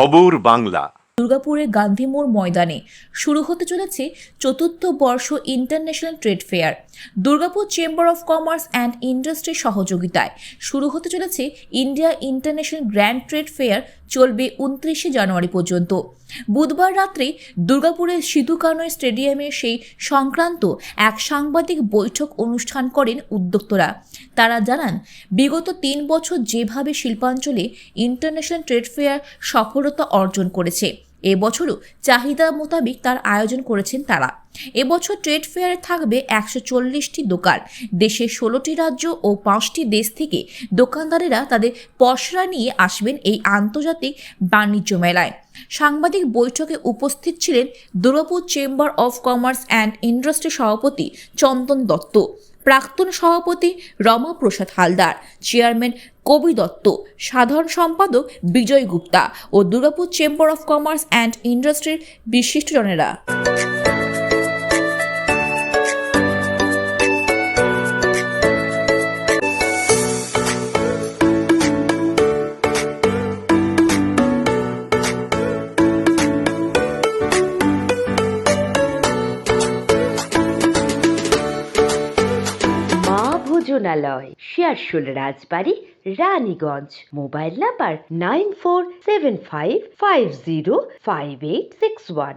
খবর বাংলা। দুর্গাপুরের গান্ধী মোড় ময়দানে শুরু হতে চলেছে চতুর্থ বর্ষ international trade fair. Durgapur chamber of commerce and industry সহযোগিতায় শুরু হতে চলেছে India international grand trade fair. চলবে 29শে জানুয়ারি পর্যন্ত। বুধবার রাত্রে দুর্গাপুরের সিধু কানু স্টেডিয়ামে সেই সংক্রান্ত এক সাংবাদিক বৈঠক অনুষ্ঠান করেন উদ্যোক্তারা। তারা জানান, বিগত 3 বছর যেভাবে শিল্পাঞ্চলে ইন্টারন্যাশনাল ট্রেড ফেয়ার সফলতা অর্জন করেছে, এবছরও চাহিদা মোতাবেক তার আয়োজন করেছেন তারা। এবছর ট্রেড ফেয়ারে থাকবে 140টি দোকান। দেশের 16টি রাজ্য ও 5টি দেশ থেকে দোকানদারেরা তাদের পসরা নিয়ে আসবেন এই আন্তর্জাতিক বাণিজ্য মেলায়। সাংবাদিক বৈঠকে উপস্থিত ছিলেন Durgapur chamber of commerce and industry সভাপতি চন্দন দত্ত, প্রাক্তন সভাপতি রমা প্রসাদ হালদার, চেয়ারম্যান কবি দত্ত, সাধারণ সম্পাদক বিজয় গুপ্তা ও Durgapur chamber of commerce and ইন্ডাস্ট্রির বিশিষ্টজনেরা। ভোজনালয়, শেয়ারশোল রাজবাড়ি, রানীগঞ্জ। Mobile number 9475505861।